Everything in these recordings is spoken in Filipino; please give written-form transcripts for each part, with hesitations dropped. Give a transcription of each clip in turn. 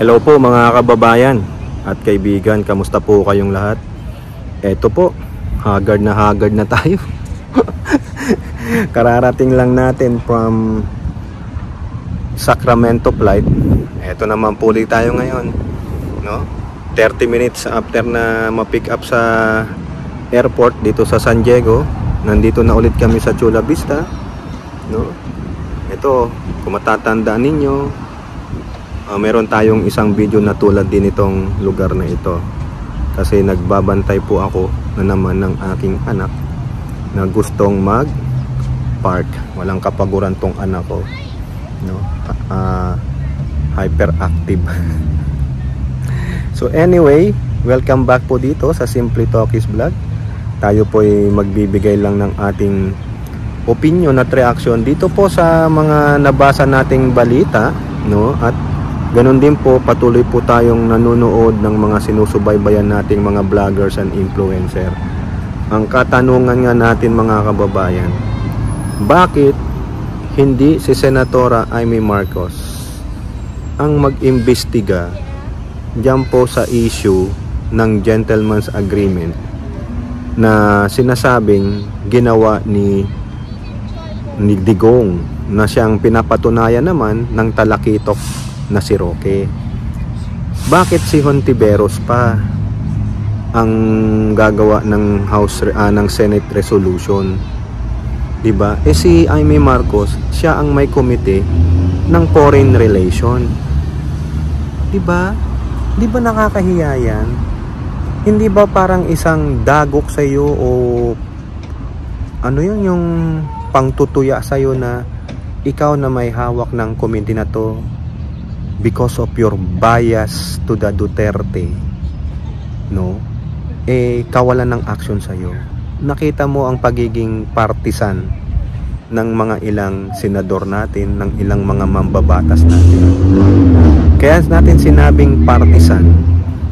Hello po mga kababayan at kaibigan, kamusta po kayong lahat? Eto po, haggard na tayo. Kararating lang natin from Sacramento flight. Eto naman po ulit tayo ngayon, no? 30 minutes after na ma-pick up sa airport dito sa San Diego, nandito na ulit kami sa Chula Vista, no? Ito, kung matatandaan ninyo, meron tayong isang video na tulad din itong lugar na ito, kasi nagbabantay po ako na naman ng aking anak na gustong mag park. Walang kapaguran tong anak ko, no? Hyperactive. So anyway, welcome back po dito sa Simply Talkies Vlog. Tayo po ay magbibigay lang ng ating opinion at reaction dito po sa mga nabasa nating balita, no? At ganun din po, patuloy po tayong nanonood ng mga sinusubaybayan nating mga vloggers and influencer. Ang katanungan nga natin mga kababayan, bakit hindi si Senatora Amy Marcos ang mag-imbestiga diyan po sa issue ng gentleman's agreement na sinasabing ginawa ni Digong, na siyang pinapatunayan naman ng talakitok na si Roque? Bakit si Hontiveros pa ang gagawa ng ng Senate resolution? 'Di ba? Si Amy Marcos, siya ang may komite ng foreign relation. 'Di ba? 'Di ba nakakahiya 'yan? Hindi ba parang isang dagok sa iyo o ano 'yun, yung pangtutuya sa iyo na ikaw na may hawak ng komite na 'to because of your bias to the Duterte, no? Kawalan ng action sa iyo. Nakita mo ang pagiging partisan ng mga ilang senador natin, ng ilang mga mambabatas natin. Kaya natin sinabing partisan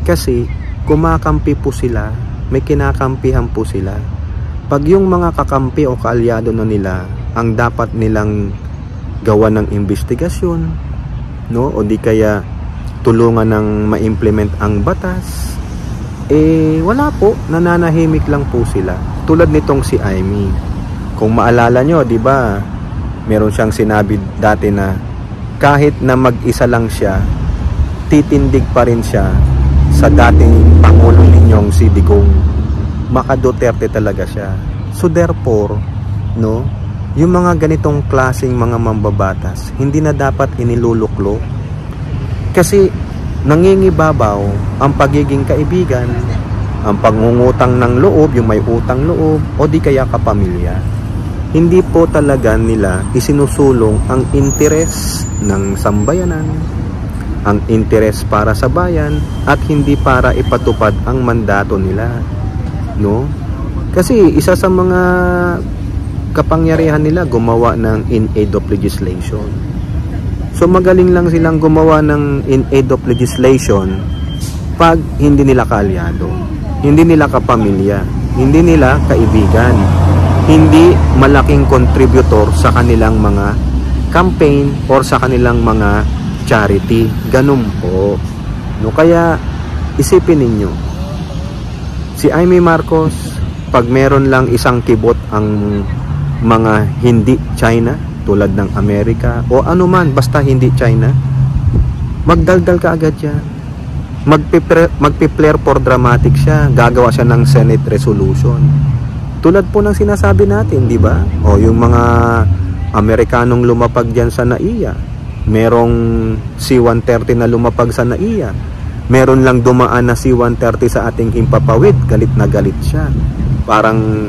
kasi kumakampi po sila, may kinakampihan po sila. Pag yung mga kakampi o kaalyado na nila ang dapat nilang gawa ng investigasyon, no, o di kaya tulungan ng ma-implement ang batas, wala po, nananahimik lang po sila. Tulad nitong si Amy, kung maalala nyo, di ba, meron siyang sinabi dati na kahit na mag-isa lang siya, titindig pa rin siya sa dating pangulo ninyong si Digong. Maka Duterte talaga siya. So therefore, no, yung mga ganitong klaseng mga mambabatas, hindi na dapat iniluluklo. Kasi nangingibabaw ang pagiging kaibigan, ang pangungutang ng loob, yung may utang loob, o di kaya kapamilya. Hindi po talaga nila isinusulong ang interes ng sambayanan, ang interes para sa bayan, at hindi para ipatupad ang mandato nila, no? Kasi isa sa mga kapangyarihan nila gumawa ng in aid of legislation. So magaling lang silang gumawa ng in aid of legislation pag hindi nila kaalyado, hindi nila kapamilya, hindi nila kaibigan, hindi malaking contributor sa kanilang mga campaign or sa kanilang mga charity. Ganun po, no? Kaya isipin ninyo, si Amy Marcos, pag meron lang isang kibot ang mga hindi China, tulad ng Amerika o anuman, basta hindi China, magdaldal ka agad siya, magpi-flare for dramatic siya, gagawa siya ng Senate resolution. Tulad po ng sinasabi natin, di ba? O yung mga Amerikanong lumapag dyan sa NAIA, merong C-130 na lumapag sa NAIA, meron lang dumaan na C-130 sa ating himpapawid, galit na galit siya, parang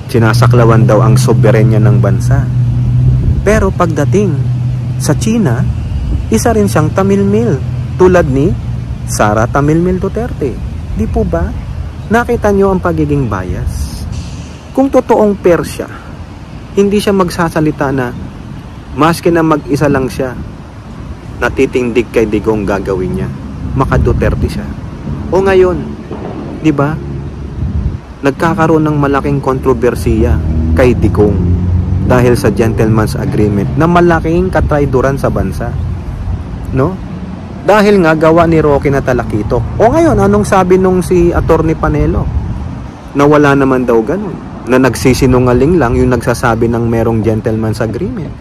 sinasaklawan daw ang soberenya ng bansa. Pero pagdating sa China, isa rin siyang tamilmil, tulad ni Sara Tamilmil Duterte. Di po ba? Nakita nyo ang pagiging bias. Kung totoong fair siya, hindi siya magsasalita na maski na mag-isa lang siya, natitindig kay Digong gagawin niya, maka Duterte siya. O ngayon, di ba, nagkakaroon ng malaking kontrobersiya kay Digong dahil sa gentleman's agreement na malaking katrayduran sa bansa, no? Dahil nga gawa ni Roque na talakitok. O ngayon, anong sabi nung si Attorney Panelo? Na wala naman daw ganun. Na nagsisinungaling lang yung nagsasabi ng merong gentleman's agreement.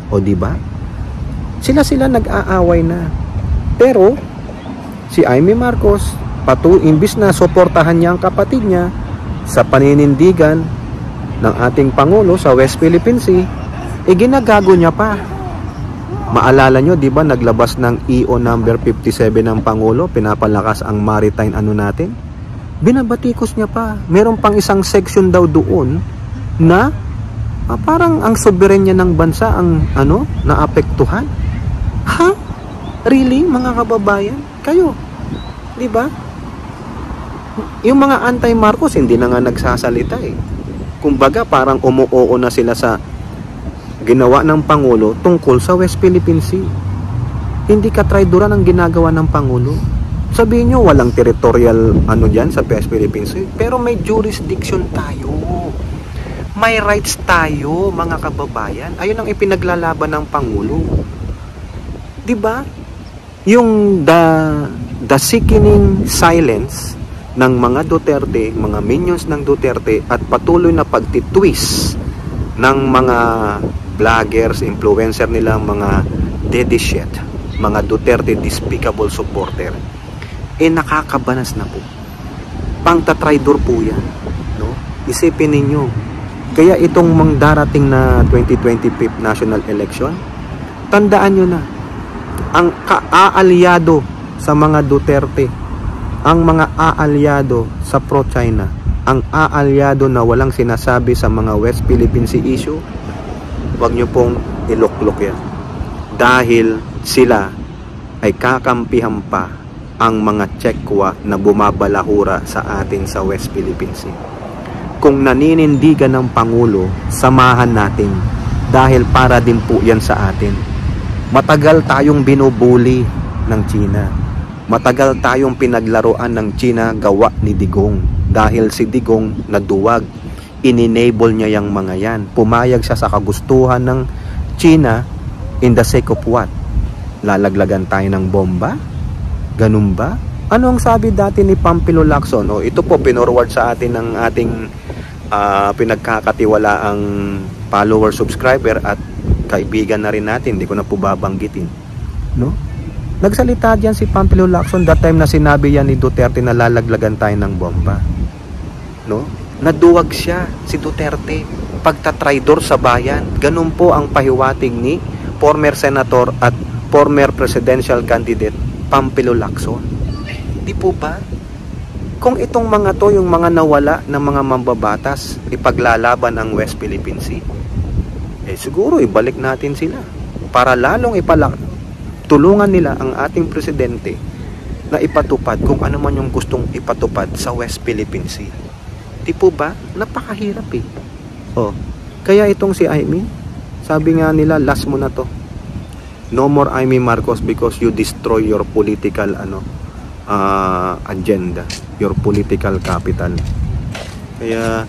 O di ba? Sila nag-aaway na. Pero si Amy Marcos, imbis na suportahan niya ang kapatid niya sa paninindigan ng ating Pangulo sa West Philippine Sea, ginagago niya pa. Maalala nyo, di ba, naglabas ng EO number 57 ng Pangulo, pinapalakas ang maritime natin. Binabatikos niya pa. Meron pang isang section daw doon na parang ang soberenya ng bansa ang naapektuhan. Ha? Really, mga kababayan? Kayo, di ba? Yung mga anti-Marcos hindi na nga nagsasalita eh. Kumbaga parang umuoo na sila sa ginawa ng Pangulo tungkol sa West Philippine Sea. Hindi katraidoran ang ginagawa ng Pangulo. Sabihin nyo, walang territorial dyan sa West Philippine Sea. Pero may jurisdiction tayo. May rights tayo, mga kababayan. Ayun ang ipinaglalaban ng Pangulo. Diba? Yung the sickening silence ng mga Duterte, mga minions ng Duterte, at patuloy na pagtitwist ng mga vloggers, influencer nila, mga daddy shit, mga Duterte despicable supporter, nakakabanas na po. Pangtatraidor po yan, no? Isipin ninyo. Kaya itong darating na 2025 national election, tandaan nyo na, ang aalyado sa mga Duterte, ang mga aalyado sa pro-China, ang aalyado na walang sinasabi sa mga West Philippine Sea issue, wag nyo pong iluklok yan. Dahil sila ay kakampihan pa ang mga Chekwa na bumabalahura sa atin sa West Philippine Sea. Kung naninindigan ng Pangulo, samahan natin. Dahil para din po yan sa atin. Matagal tayong binubuli ng China. Matagal tayong pinaglaruan ng China gawa ni Digong. Dahil si Digong naduwag, in-enable niya yung mga yan. Pumayag siya sa kagustuhan ng China in the sake of what? Lalaglagan tayo ng bomba? Ganun ba? Ano ang sabi dati ni Pampilo Lacson? Ito po, pinorward sa atin ng ating pinagkakatiwalaang follower, subscriber at kaibigan na rin natin. Hindi ko na po babanggitin. No? Nagsalita diyan si Pampilo Lacson that time na sinabi yan ni Duterte na lalaglagan tayo ng bomba. No? Naduwag siya, si Duterte, pagtatraidor sa bayan. Ganun po ang pahiwatig ni former senator at former presidential candidate Pampilo Lacson. Di po ba? Kung itong mga to, yung mga nawala ng mga mambabatas, ipaglalaban ang West Philippine Sea, siguro ibalik natin sila para lalong tulungan nila ang ating presidente na ipatupad kung ano man yung gustong ipatupad sa West Philippine Sea. Di po ba? Napakahirap eh. Kaya itong si Amy, sabi nga nila, last mo na to. No more Amy Marcos because you destroy your political agenda, your political capital. Kaya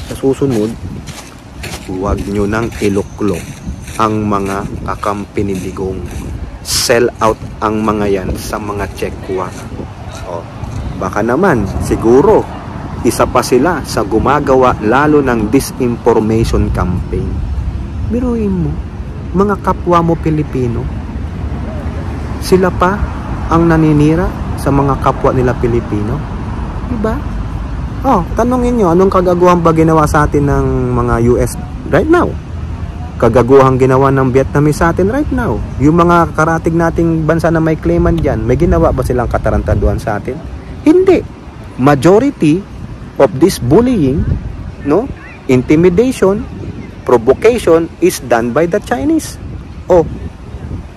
sa susunod, huwag nyo nang iluklok ang mga kakampi ni Digong. Sell out ang mga yan sa mga Chekwa. Baka naman, siguro, isa pa sila sa gumagawa lalo ng disinformation campaign. Biruin mo, mga kapwa mo Pilipino, sila pa ang naninira sa mga kapwa nila Pilipino. Diba? Tanongin nyo, anong kagaguhan ba ginawa sa atin ng mga US right now? Kagaguhang ginawa ng Vietnamese sa atin right now. Yung mga karatig nating bansa na may claimant dyan, may ginawa ba silang katarantaduhan sa atin? Hindi. Majority of this bullying, no, intimidation, provocation is done by the Chinese.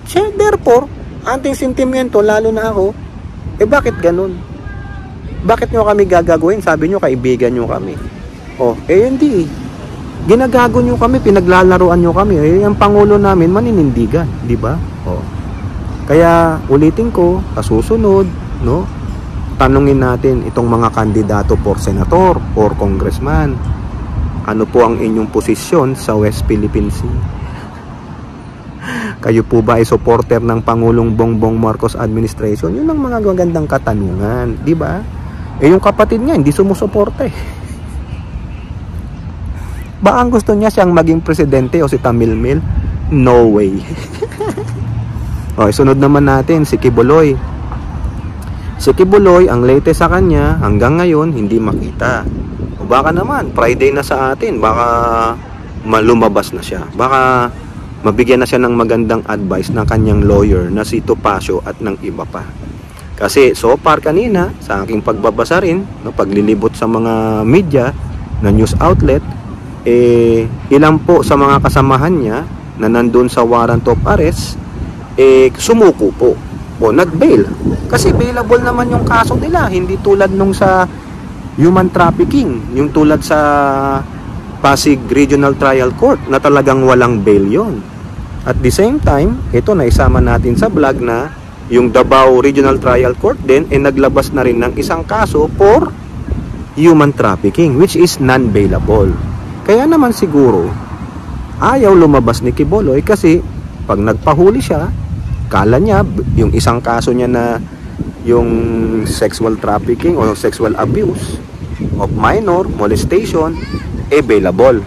Therefore, anting sentimento, lalo na ako, bakit ganun? Bakit nyo kami gagawin? Sabi nyo, kaibigan nyo kami. Hindi. Ginagago nyo kami, pinaglalaruan nyo kami. Ang Pangulo namin, maninindigan. Di ba? Kaya, ulitin ko, sa susunod, no, tanungin natin itong mga kandidato for senator or congressman. Ano po ang inyong posisyon sa West Philippine Sea? Kayo po ba ay supporter ng Pangulong Bongbong Marcos administration? Yun ang mga magandang katanungan, di ba? Eh yung kapatid niya hindi sumusuporta eh. Ba ang gusto niya siyang maging presidente o si Tamilmil? No way. O, sunod naman natin si Kibuloy. Si Kibuloy, ang latest sa kanya hanggang ngayon hindi makita. O baka naman Friday na sa atin, baka lumabas na siya. Baka mabigyan na siya ng magandang advice ng kanyang lawyer na si Topacio at ng iba pa. Kasi so far kanina sa aking pagbabasa rin, no, paglilibot sa mga media na news outlet, ilan po sa mga kasamahan niya na nandun sa warrant of arrest sumuko po o nag-bail. Kasi bailable naman yung kaso nila, hindi tulad nung sa human trafficking, yung tulad sa Pasig Regional Trial Court na talagang walang bail yon. At the same time, ito na isama natin sa vlog na yung Davao Regional Trial Court din naglabas na rin ng isang kaso for human trafficking which is non-bailable. Kaya naman siguro ayaw lumabas ni Kibuloy kasi pag nagpahuli siya, kala niya yung isang kaso niya na yung sexual trafficking o sexual abuse of minor, molestation, bailable.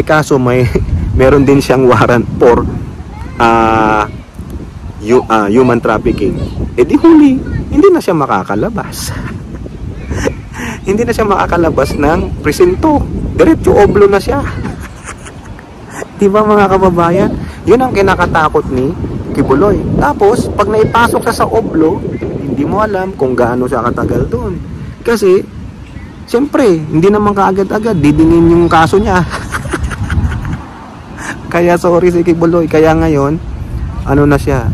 Kaso meron din siyang warrant for human trafficking. Di huli, hindi na siya makakalabas. Hindi na siya makakalabas ng presinto. Diretso oblo na siya. Diba mga kababayan? Yun ang kinakatakot ni Kibuloy. Tapos, pag naipasok siya sa oblo, hindi mo alam kung gaano siya katagal doon. Kasi, siyempre, hindi naman kaagad-agad, didingin yung kaso niya. Kaya sorry si Kibuloy. Kaya ngayon, ano na siya,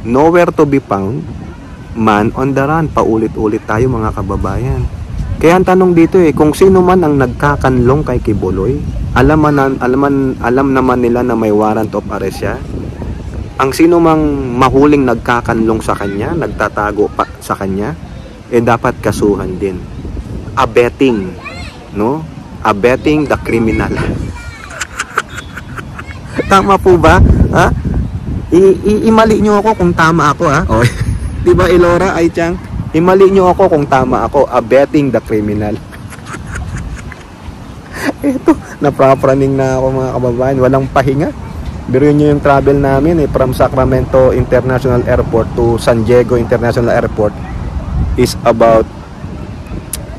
nowhere to be found, man on the run. Paulit-ulit tayo mga kababayan. Kaya ang tanong dito kung sino man ang nagkakanlong kay Kibuloy, alam naman nila na may warrant of arrest siya. Ang sino mang mahuling nagkakanlong sa kanya, nagtatago pa sa kanya, dapat kasuhan din. Abetting, no? Abetting the criminal. Tama po ba? Ha? Imali nyo ako kung tama ako, ha? O, diba Elora, ay Chang? Imali nyo ako kung tama ako. Abetting the criminal. Ito, napapraning na ako mga kababayan. Walang pahinga. Biruin nyo yung travel namin from Sacramento International Airport to San Diego International Airport is about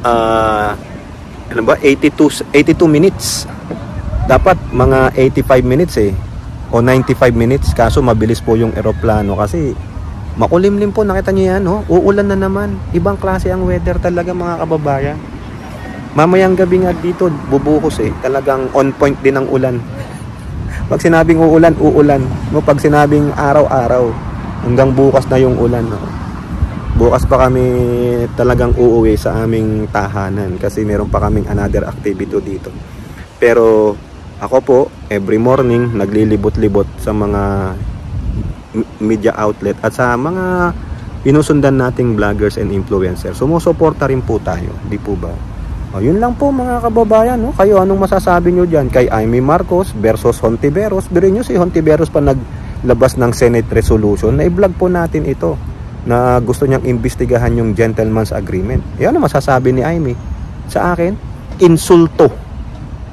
82 minutes. Dapat mga 85 minutes o 95 minutes. Kaso mabilis po yung eroplano kasi makulimlim po. Nakita nyo yan, no? Uulan na naman. Ibang klase ang weather talaga mga kababayan. Mamayang gabi nga dito bubuhos talagang on point din ang ulan. Pag sinabing uulan, uulan. No, pag sinabing araw-araw, hanggang bukas na yung ulan. No? Bukas pa kami talagang uuwi sa aming tahanan kasi meron pa kaming another activity dito. Pero ako po, every morning, naglilibot-libot sa mga media outlet at sa mga pinusundan nating vloggers and influencers. Sumusuporta rin po tayo, di po ba? Yun lang po mga kababayan, no? Kayo anong masasabi nyo dyan kay Amy Marcos versus Hontiveros? Birin nyo si Hontiveros pa naglabas ng Senate resolution na i-vlog po natin ito na gusto niyang imbestigahan yung gentleman's agreement. Yan ang masasabi ni Amy sa akin,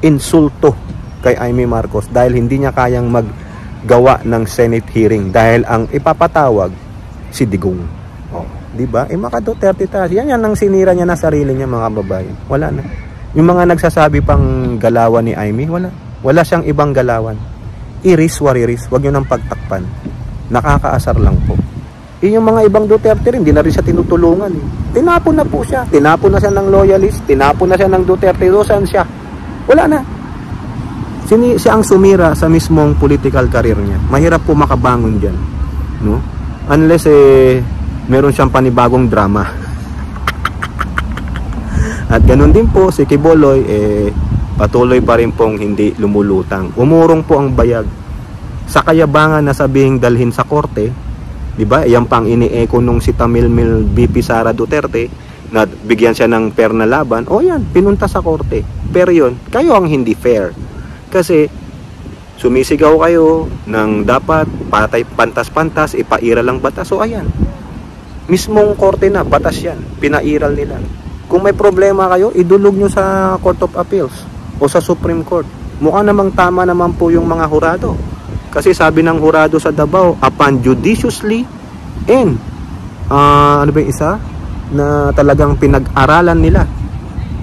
insulto kay Amy Marcos dahil hindi niya kayang maggawa ng Senate hearing dahil ang ipapatawag si Digong. Diba? Maka Duterte tayo. Yan ang sinira niya na sarili niya mga babae. Wala na. Yung mga nagsasabi pang galawan ni Amy, wala siyang ibang galawan. Iris wariris, wag nyo nang pagtakpan. Nakakaasar lang po. Yung mga ibang Duterte rin, di na rin siya tinutulungan. Tinapon na po siya. Tinapon na siya ng loyalist, tinapon na siya ng Duterte. Saan siya? Wala na. Siya ang sumira sa mismong political career niya. Mahirap po makabangon dyan. No? Unless meron siyang panibagong drama. At ganun din po si Kibuloy patuloy pa rin pong hindi lumulutang. Umurong po ang bayag sa kayabangan na sabihing dalhin sa korte, di ba? Yan pang ini-echo nung si Tamilmil BP Sara Duterte na bigyan siya ng fair na laban. O yan, pinunta sa korte. Pero yun, kayo ang hindi fair. Kasi Sumisigaw kayo ng dapat patay, pantas-pantas, ipairal ang batas. So ayan, mismong korte na, batas yan, pinairal nila. Kung may problema kayo, idulog nyo sa Court of Appeals o sa Supreme Court. Mukha namang tama naman po yung mga hurado. Kasi sabi ng hurado sa Davao, upon judiciously and ano ba yung isa na talagang pinag-aralan nila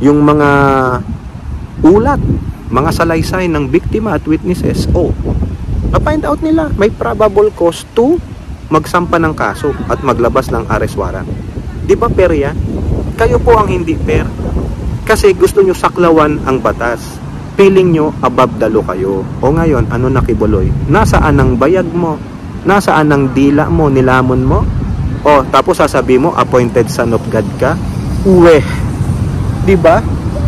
yung mga ulat, mga salaysay ng biktima at witnesses, na-find out nila may probable cause to magsampa ng kaso at maglabas ng arrest warrant. Di ba fair yan? Kayo po ang hindi fair kasi gusto nyo saklawan ang batas. Feeling nyo above the law kayo. O ngayon, ano nakibuloy? Nasaan ang bayag mo? Nasaan ang dila mo, nilamon mo? O tapos sasabihin mo appointed son of God ka? Uwe, di ba?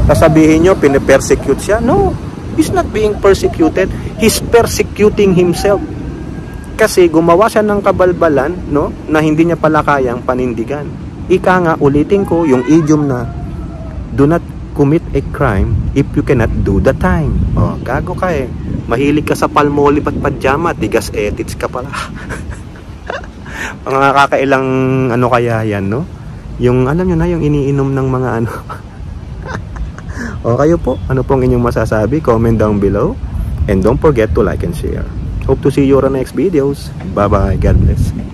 Sasabihin nyo pinipersecute siya? No, he's not being persecuted, he's persecuting himself. Kasi gumawa siya ng kabalbalan, no, na hindi niya pala kayang panindigan. Ika nga, ulitin ko yung idiom na do not commit a crime if you cannot do the time. Gago ka eh. Mahilig ka sa palmolive at pajama, tigas ethics ka pala. Mga kakailang ano kaya yan, no? Yung alam nyo na, yung iniinom ng mga ano. O kayo po, ano pong inyong masasabi? Comment down below. And don't forget to like and share. Hope to see you on the next videos. Bye bye. God bless.